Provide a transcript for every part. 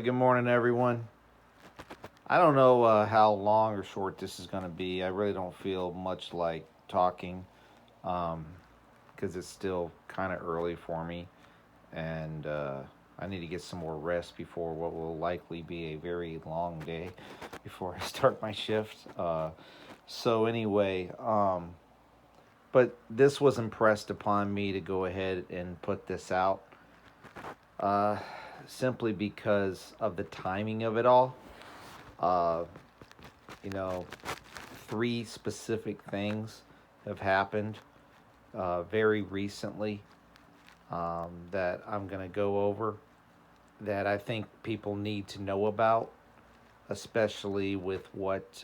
Good morning, everyone. I don't know how long or short this is going to be. I really don't feel much like talking um, because it's still kind of early for me, and I need to get some more rest before what will likely be a very long day before I start my shift. But this was impressed upon me to go ahead and put this out uh, simply because of the timing of it all. Uh, you know, three specific things have happened very recently that I'm going to go over that I think people need to know about, especially with what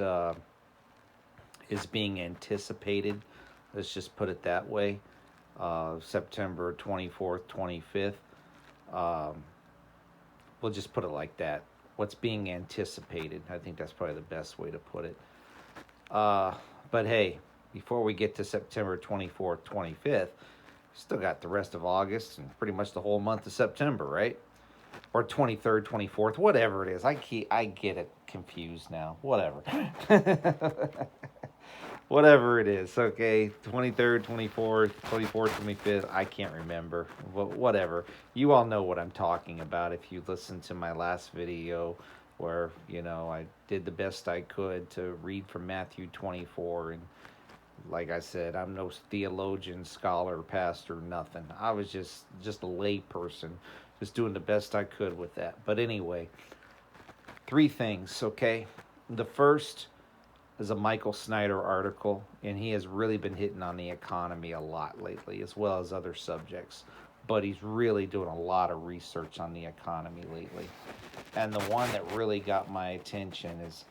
is being anticipated. Let's just put it that way. September 24th, 25th. Um, we'll just put it like that. What's being anticipated. I think that's probably the best way to put it. Uh, but hey, before we get to September 24th, 25th, still got the rest of August and pretty much the whole month of September, right? Or 23rd, 24th, whatever it is. I get it confused now. Whatever. Whatever it is, okay? 23rd, 24th, 24th, 25th, I can't remember. But whatever. You all know what I'm talking about if you listened to my last video where, I did the best I could to read from Matthew 24. And like I said, I'm no theologian, scholar, pastor, nothing. I was just a lay person, just doing the best I could with that. But anyway, three things, okay? The first is a Michael Snyder article, and he has really been hitting on the economy a lot lately, as well as other subjects. But he's really doing a lot of research on the economy lately. And the one that really got my attention is,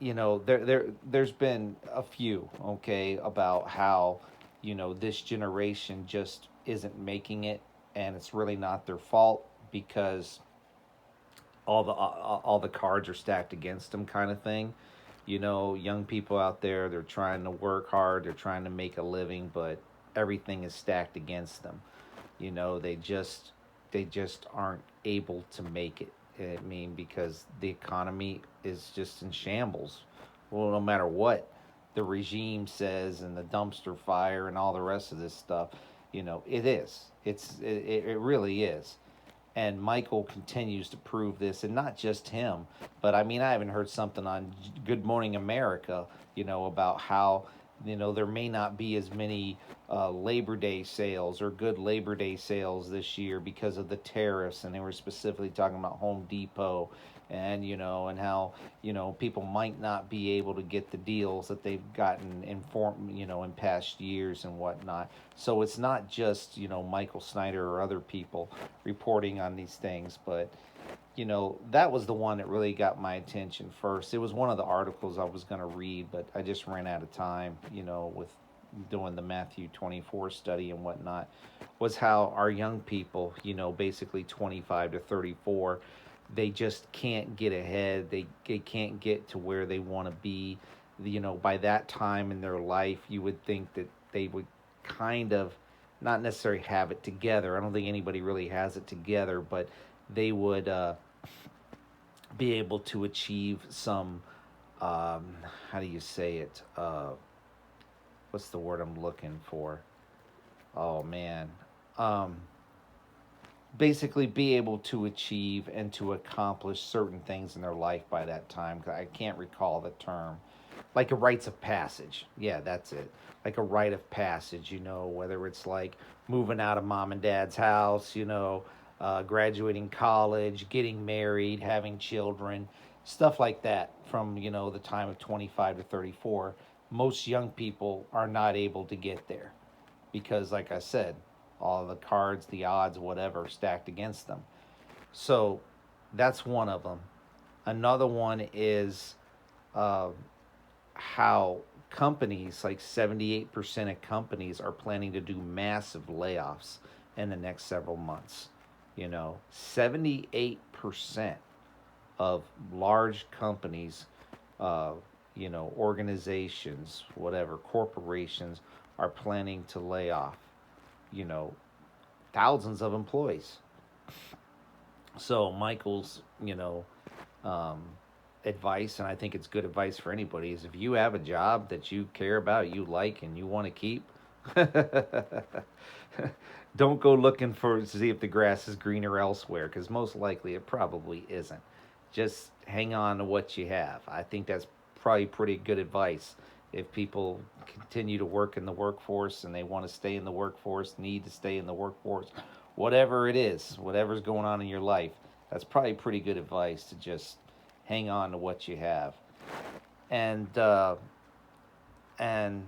there's been a few, okay, about how, this generation just isn't making it, and it's really not their fault because all the cards are stacked against them, kind of thing. Young people out there, they're trying to work hard, they're trying to make a living, but everything is stacked against them. They just aren't able to make it. I mean, because the economy is just in shambles. Well, no matter what the regime says and the dumpster fire and all the rest of this stuff, it is. It really is. And Michael continues to prove this, and not just him, but I mean, I haven't heard something on Good Morning America, about how, there may not be as many Labor Day sales or good Labor Day sales this year because of the tariffs, and they were specifically talking about Home Depot and and how people might not be able to get the deals that they've gotten in past years and whatnot. So it's not just Michael Snyder or other people reporting on these things, but that was the one that really got my attention first. It was one of the articles I was going to read, but I just ran out of time, with doing the Matthew 24 study and whatnot. Was how our young people, basically 25 to 34, they just can't get ahead. They can't get to where they want to be. By that time in their life, you would think that they would kind of not necessarily have it together. I don't think anybody really has it together, but they would be able to achieve some, how do you say it? What's the word I'm looking for? Oh, man. Um, Basically be able to achieve and to accomplish certain things in their life by that time. I can't recall the term. Like a rites of passage. Yeah, that's it. Like a rite of passage, whether it's like moving out of mom and dad's house, graduating college, getting married, having children, stuff like that from, the time of 25 to 34. Most young people are not able to get there because, like I said, all the cards, the odds, whatever, stacked against them. So that's one of them. Another one is uh, how companies, like 78% of companies, are planning to do massive layoffs in the next several months. 78% of large companies, organizations, whatever, corporations are planning to lay off, you know, thousands of employees. So Michael's, um, advice, and I think it's good advice for anybody, is if you have a job that you care about, you like, and you want to keep, don't go looking for to see if the grass is greener elsewhere, because most likely it probably isn't. Just hang on to what you have. I think that's probably pretty good advice. If people continue to work in the workforce and they want to stay in the workforce, need to stay in the workforce, whatever it is, whatever's going on in your life, that's probably pretty good advice to just hang on to what you have. And and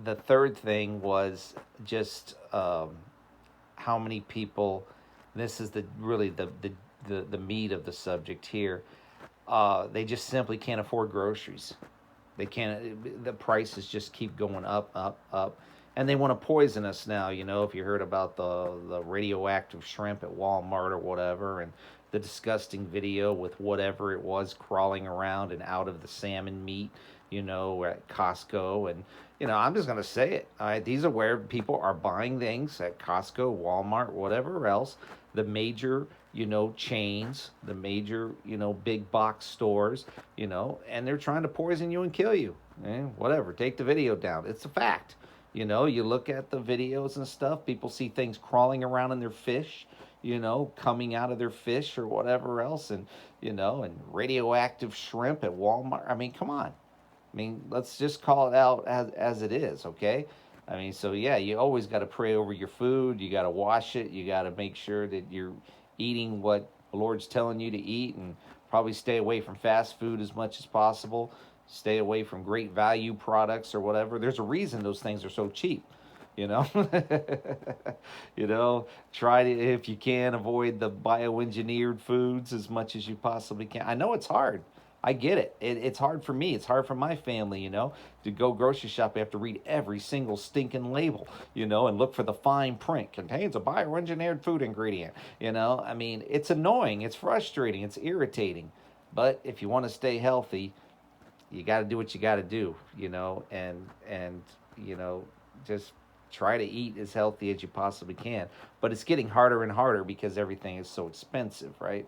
the third thing was just how many people. This is the really the meat of the subject here. They just simply can't afford groceries. They can't. The prices just keep going up, up, up, and they want to poison us now. If you heard about the radioactive shrimp at Walmart or whatever, and the disgusting video with whatever it was crawling around and out of the salmon meat, at Costco, and I'm just gonna say it. All right, these are where people are buying things at Costco, Walmart, whatever else. The major chains, the major big box stores, and they're trying to poison you and kill you. Whatever, take the video down. It's a fact. You look at the videos and stuff, people see things crawling around in their fish, coming out of their fish or whatever else, and radioactive shrimp at Walmart. I mean, come on. I mean, let's just call it out as it is, okay? I mean, so yeah, you always got to pray over your food. You got to wash it. You got to make sure that you're eating what the Lord's telling you to eat, and probably stay away from fast food as much as possible. Stay away from great value products or whatever. There's a reason those things are so cheap. You know, try to, if you can, avoid the bioengineered foods as much as you possibly can. I know it's hard. I get it. It's hard for me. It's hard for my family, to go grocery shop. You have to read every single stinking label, and look for the fine print. Contains a bioengineered food ingredient. I mean, it's annoying. It's frustrating. It's irritating. But if you want to stay healthy, you got to do what you got to do, and just try to eat as healthy as you possibly can. But it's getting harder and harder because everything is so expensive, right?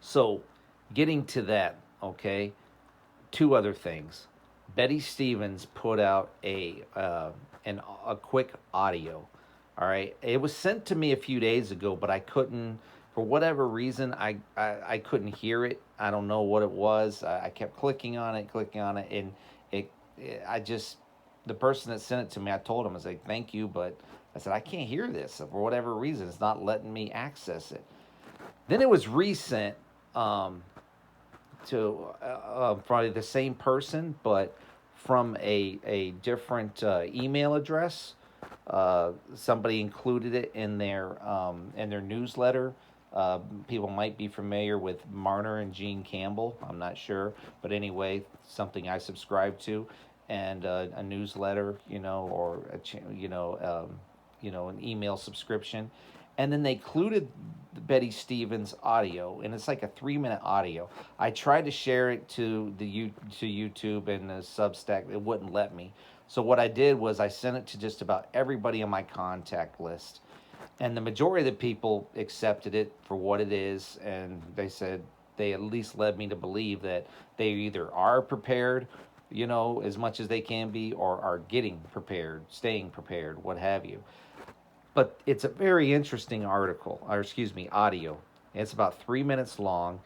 So, getting to that, okay, two other things. Betty Stevens put out a quick audio. All right, it was sent to me a few days ago, but I couldn't, for whatever reason, I couldn't hear it. I don't know what it was. I kept clicking on it, and I just, the person that sent it to me, I told him, I was like, thank you, but I said I can't hear this for whatever reason. It's not letting me access it. Then it was resent. To probably the same person, but from a different email address. Somebody included it in their newsletter. People might be familiar with Marner and Gene Campbell. I'm not sure, but anyway, something I subscribe to, and a newsletter, or an email subscription, and then they included Betty Stevens audio, and it's like a 3 minute audio. I tried to share it to YouTube and the Substack. It wouldn't let me. So what I did was I sent it to just about everybody on my contact list, and the majority of the people accepted it for what it is, and they said they at least led me to believe that they either are prepared, as much as they can be, or are getting prepared, staying prepared, what have you. But it's a very interesting article, or excuse me, audio. It's about 3 minutes long,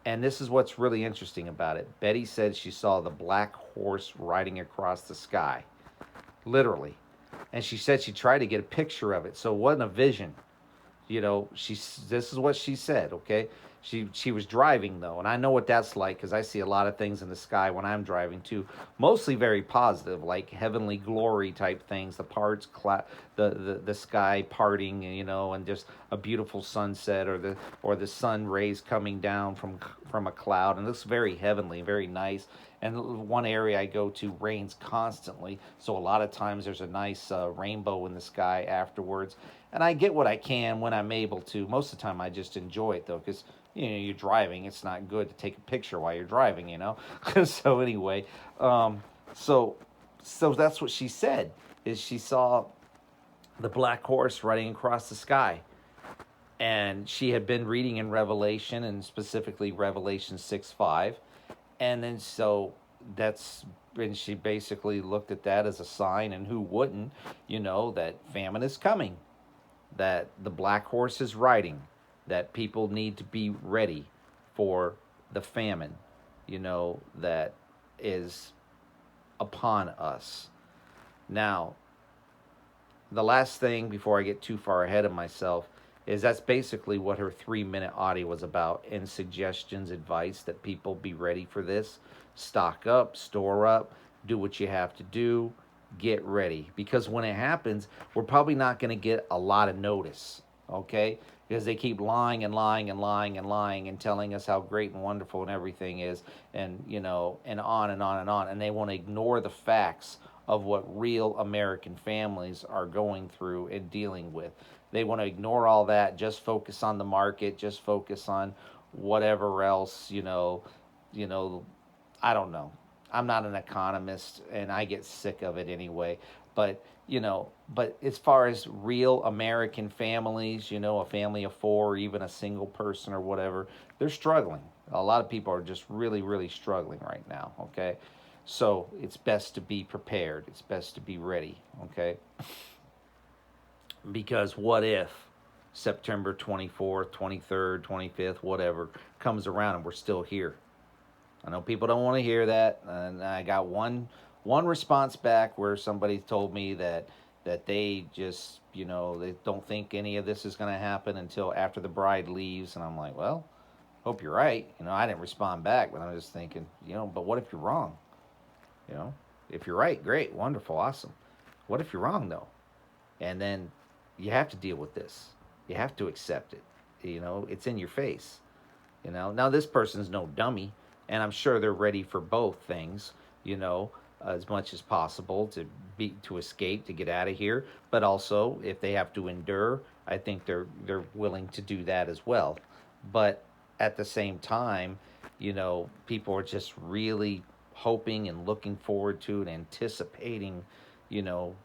and this is what's really interesting about it. Betty said she saw the black horse riding across the sky, literally, and she said she tried to get a picture of it, so it wasn't a vision. This is what she said. Okay, she was driving though, and I know what that's like because I see a lot of things in the sky when I'm driving too. Mostly very positive, like heavenly glory type things. The parts, the sky parting, and just a beautiful sunset, or the sun rays coming down from a cloud, and it looks very heavenly, very nice. And one area I go to rains constantly, so a lot of times there's a nice rainbow in the sky afterwards. And I get what I can when I'm able to. Most of the time, I just enjoy it though, because you're driving. It's not good to take a picture while you're driving, So anyway, um, so so that's what she said. Is she saw the black horse riding across the sky. And she had been reading in Revelation, and specifically Revelation 6:5. And then so that's, and she basically looked at that as a sign, and who wouldn't, that famine is coming, that the black horse is riding, that people need to be ready for the famine, that is upon us. Now, the last thing before I get too far ahead of myself is that's basically what her 3-minute audio was about, and suggestions, advice that people be ready for this. Stock up, store up, do what you have to do, get ready. Because when it happens, we're probably not going to get a lot of notice, okay? Because they keep lying and lying and lying and lying and telling us how great and wonderful and everything is, and, and on and on and on. And they want to ignore the facts of what real American families are going through and dealing with. They want to ignore all that, just focus on the market, just focus on whatever else, I don't know. I'm not an economist, and I get sick of it anyway. But, but as far as real American families, a family of four, or even a single person or whatever, they're struggling. A lot of people are just really, really struggling right now, okay? So it's best to be prepared. It's best to be ready, okay? Because what if September 24th, 23rd, 25th, whatever, comes around and we're still here? I know people don't want to hear that, and I got one response back where somebody told me that they just, they don't think any of this is going to happen until after the bride leaves. And I'm like, well, hope you're right. I didn't respond back, but I'm just thinking, but what if you're wrong? You know, if you're right, great, wonderful, awesome. What if you're wrong though? And then you have to deal with this. You have to accept it. It's in your face. Now this person's no dummy, and I'm sure they're ready for both things. As much as possible to escape, to get out of here. But also, if they have to endure, I think they're willing to do that as well. But at the same time, people are just really hoping and looking forward to and anticipating, you know,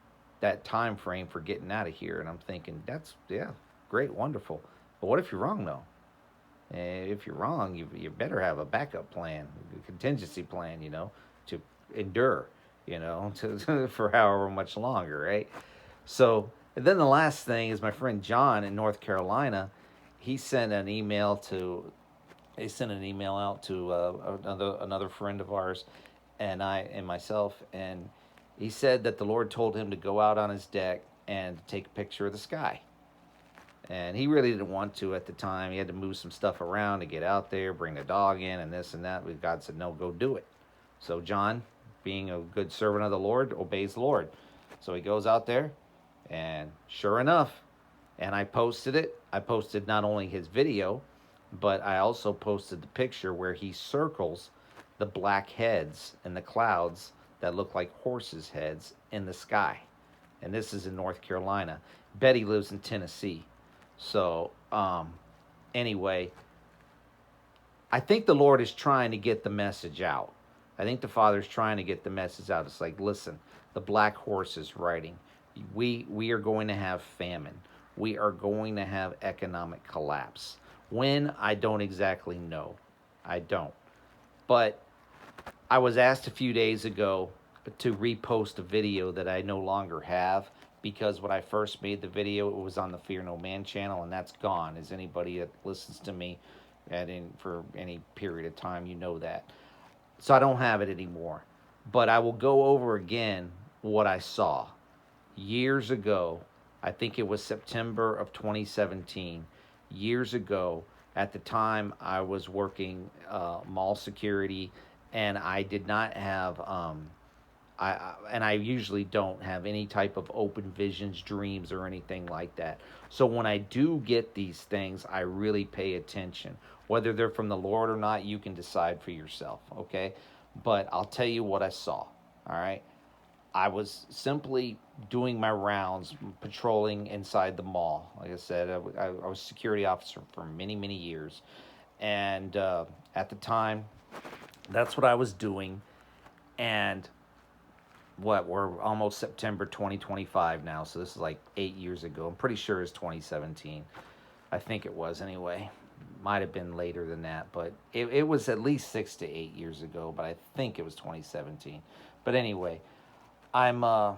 that time frame for getting out of here. And I'm thinking, that's, yeah, great, wonderful. But what if you're wrong though? If you're wrong, you better have a backup plan, a contingency plan, to endure, for however much longer, right? So, and then the last thing is my friend John in North Carolina. He sent an email to, he sent an email out to another friend of ours, and I and myself, and he said that the Lord told him to go out on his deck and take a picture of the sky. And he really didn't want to at the time. He had to move some stuff around to get out there, bring the dog in, and this and that. But God said, no, go do it. So John, being a good servant of the Lord, obeys the Lord. So he goes out there, and sure enough, and I posted it. I posted not only his video, but I also posted the picture where he circles the black heads in the clouds that look like horses' heads in the sky. And this is in North Carolina. Betty lives in Tennessee. So, anyway, I think the Lord is trying to get the message out. I think the Father's trying to get the message out. It's like, listen, the black horse is riding. We are going to have famine. We are going to have economic collapse. When, I don't exactly know. I don't. But I was asked a few days ago to repost a video that I no longer have, because when I first made the video, it was on the Fear No Man channel, and that's gone. As anybody that listens to me for any period of time, you know that. So I don't have it anymore. But I will go over again what I saw. Years ago, I think it was September of 2017, years ago, at the time I was working mall security, and I did not have and I usually don't have any type of open visions, dreams, or anything like that. So when I do get these things, I really pay attention. Whether they're from the Lord or not, you can decide for yourself, okay? But I'll tell you what I saw, all right? I was simply doing my rounds, patrolling inside the mall. Like I said, I was a security officer for many, many years. And at the time, that's what I was doing. And we're almost September 2025 now, so this is like 8 years ago. I'm pretty sure it's 2017. I think it was anyway. Might have been later than that, but it was at least 6 to 8 years ago. But I think it was 2017. But anyway, I'm uh,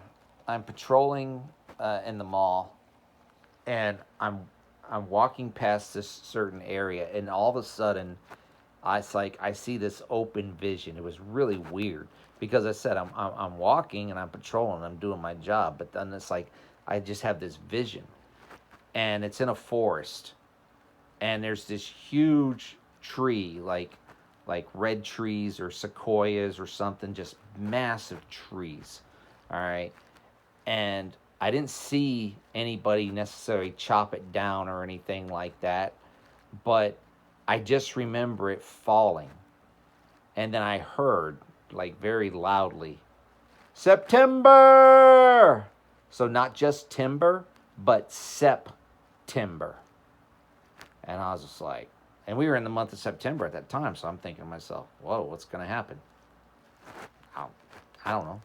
I'm patrolling in the mall, and I'm walking past this certain area, and all of a sudden, it's like I see this open vision. It was really weird because I said I'm walking and I'm patrolling, I'm doing my job, but then it's like I just have this vision, and it's in a forest, and there's this huge tree, like red trees or sequoias or something, just massive trees. All right, and I didn't see anybody necessarily chop it down or anything like that, but I just remember it falling. And then I heard, like very loudly, September! So not just timber, but September. And I was just like, and we were in the month of September at that time, so I'm thinking to myself, whoa, what's going to happen? I, I don't know.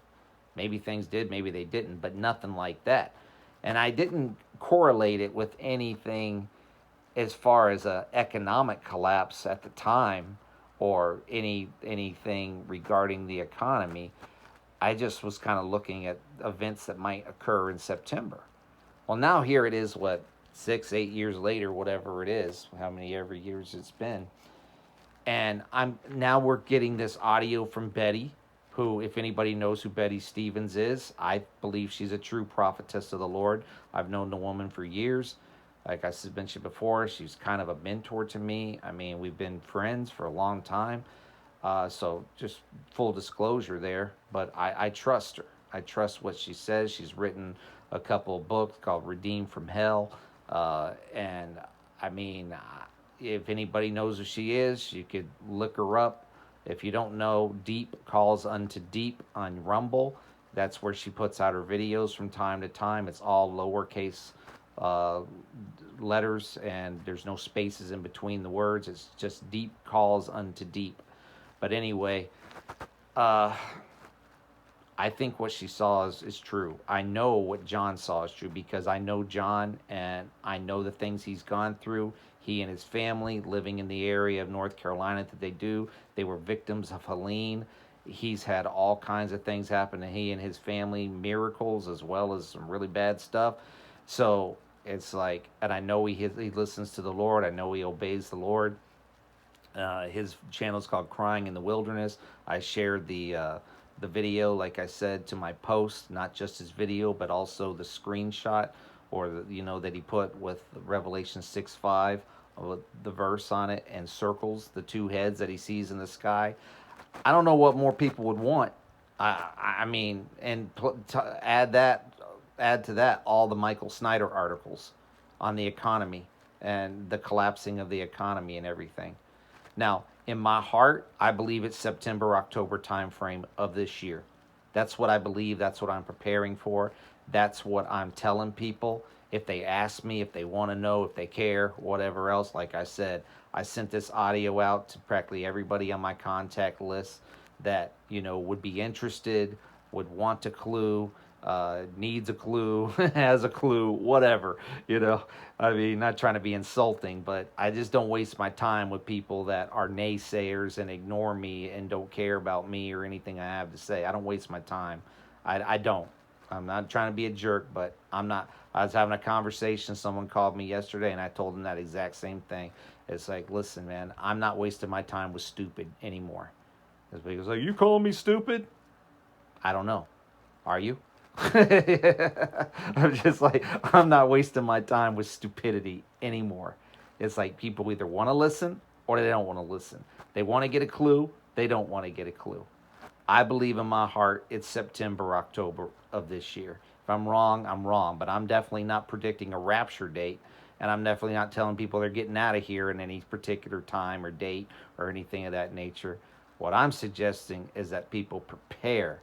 Maybe things did, maybe they didn't, but nothing like that. And I didn't correlate it with anything as far as a economic collapse at the time or anything regarding the economy. I just was kind of looking at events that might occur in September. Well, now here it is, what, 6, 8 years later, whatever it is, how many every years it's been, and we're getting this audio from Betty, who, if anybody knows who Betty Stevens is, I believe she's a true prophetess of the Lord. I've known the woman for years. Like I mentioned before, she's kind of a mentor to me. I mean, we've been friends for a long time. So just full disclosure there. But I trust her. I trust what she says. She's written a couple of books called Redeemed from Hell. And I mean, if anybody knows who she is, you could look her up. If you don't know, Deep Calls Unto Deep on Rumble. That's where she puts out her videos from time to time. It's all lowercase uh, letters, and there's no spaces in between the words. It's just Deep Calls Unto Deep. But anyway, uh, I think what she saw is true. I know what John saw is true because I know John and I know the things he's gone through. He and his family living in the area of North Carolina that they do. They were victims of Helene. He's had all kinds of things happen to he and his family, miracles as well as some really bad stuff. So it's like, and I know he listens to the Lord. I know he obeys the Lord. His channel is called Crying in the Wilderness. I shared the video, like I said, to my post, not just his video, but also the screenshot or that he put with Revelation 6:5, with the verse on it and circles the two heads that he sees in the sky. I don't know what more people would want. I mean, and add to that all the Michael Snyder articles on the economy and the collapsing of the economy and everything. Now, in my heart, I believe it's September, October timeframe of this year. That's what I believe. That's what I'm preparing for. That's what I'm telling people. If they ask me, if they want to know, if they care, whatever else, like I said, I sent this audio out to practically everybody on my contact list that, would be interested, would want a clue, needs a clue, has a clue, whatever, I mean, not trying to be insulting, but I just don't waste my time with people that are naysayers and ignore me and don't care about me or anything I have to say. I don't waste my time. I don't. I'm not trying to be a jerk, but I'm not. I was having a conversation. Someone called me yesterday, and I told them that exact same thing. It's like, listen, man, I'm not wasting my time with stupid anymore. It's because, like, you calling me stupid? I don't know. Are you? I'm just like, I'm not wasting my time with stupidity anymore. It's like people either want to listen or they don't want to listen. They want to get a clue, they don't want to get a clue. I believe in my heart it's September, October of this year. If I'm wrong, I'm wrong, but I'm definitely not predicting a rapture date, and I'm definitely not telling people they're getting out of here in any particular time or date or anything of that nature. What I'm suggesting is that people prepare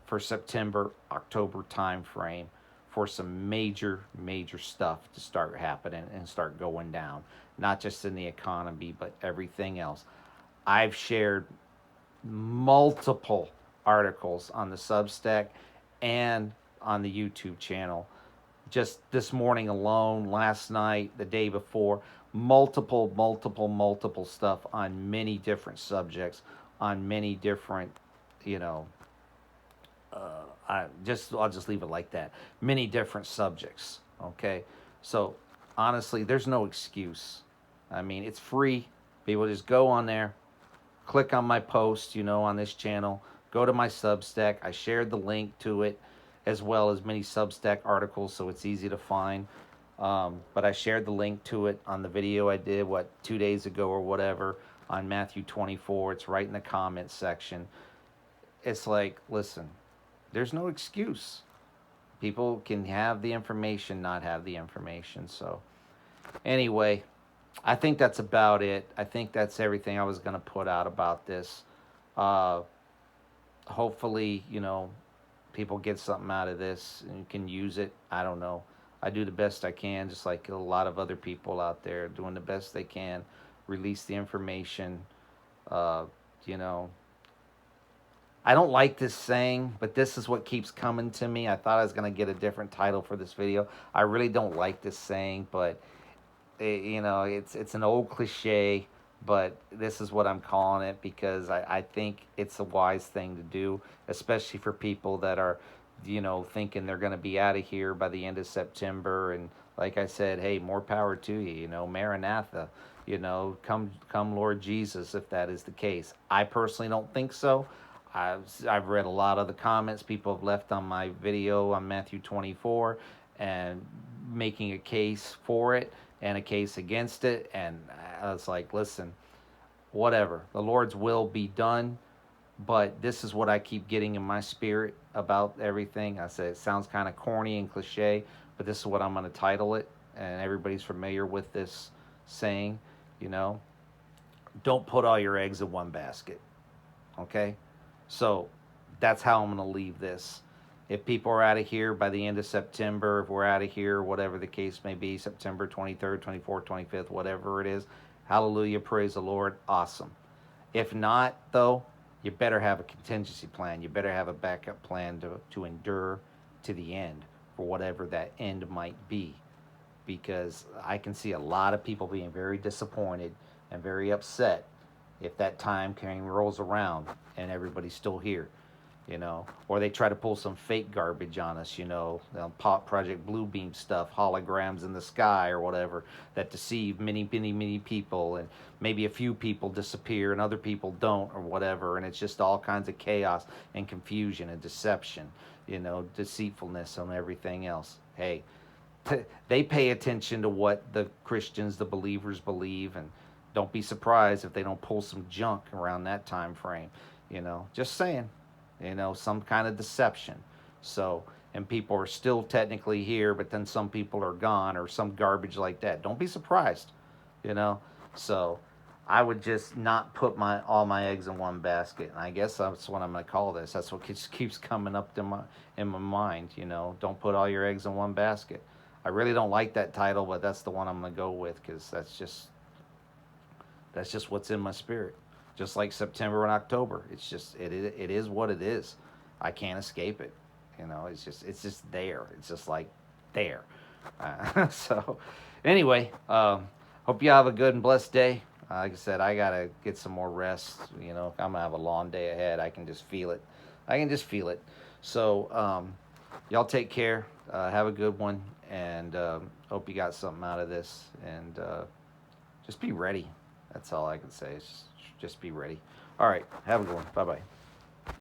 for September, October time frame for some major, major stuff to start happening and start going down. Not just in the economy, but everything else. I've shared multiple articles on the Substack and on the YouTube channel just this morning alone, last night, the day before, multiple stuff on many different subjects, on many different, you know, I'll just leave it like that. Many different subjects. Okay, so honestly, there's no excuse. I mean, it's free. People just go on there, click on my post, on this channel. Go to my Substack. I shared the link to it, as well as many Substack articles, so it's easy to find. But I shared the link to it on the video I did, 2 days ago or whatever, on Matthew 24. It's right in the comments section. It's like, listen, there's no excuse. People can have the information, not have the information. So, anyway, I think that's about it. I think that's everything I was going to put out about this. Uh, Hopefully, people get something out of this and can use it. I don't know. I do the best I can, just like a lot of other people out there doing the best they can, release the information. Uh, you know, I don't like this saying, but this is what keeps coming to me. I thought I was going to get a different title for this video. I really don't like this saying, but it's an old cliche, but this is what I'm calling it because I think it's a wise thing to do, especially for people that are, thinking they're going to be out of here by the end of September. And like I said, hey, more power to you, Maranatha, come Lord Jesus, if that is the case. I personally don't think so. I've read a lot of the comments people have left on my video on Matthew 24 and making a case for it and a case against it. And I was like, listen, whatever. The Lord's will be done. But this is what I keep getting in my spirit about everything. I said it sounds kind of corny and cliche, but this is what I'm going to title it. And everybody's familiar with this saying, don't put all your eggs in one basket. Okay? So that's how I'm going to leave this. If people are out of here by the end of September, if we're out of here, whatever the case may be, September 23rd, 24th, 25th, whatever it is, hallelujah, praise the Lord, awesome. If not, though, you better have a contingency plan. You better have a backup plan to endure to the end for whatever that end might be. Because I can see a lot of people being very disappointed and very upset if that time rolls around and everybody's still here, or they try to pull some fake garbage on us, Pop Project Bluebeam stuff, holograms in the sky or whatever that deceive many people, and maybe a few people disappear and other people don't or whatever, and it's just all kinds of chaos and confusion and deception, deceitfulness and everything else. Hey, they pay attention to what the Christians, the believers believe, and don't be surprised if they don't pull some junk around that time frame. Just saying, some kind of deception. So, and people are still technically here, but then some people are gone or some garbage like that. Don't be surprised, So, I would just not put all my eggs in one basket. And I guess that's what I'm going to call this. That's what keeps coming up in my mind, Don't put all your eggs in one basket. I really don't like that title, but that's the one I'm going to go with because that's just what's in my spirit. Just like September and October, it is what it is. I can't escape it. It's just there. It's just like there. So, anyway, hope you have a good and blessed day. Like I said, I gotta get some more rest. I'm gonna have a long day ahead. I can just feel it. So, y'all take care. Have a good one, and hope you got something out of this. And just be ready. That's all I can say. Just be ready. All right. Have a good one. Bye-bye.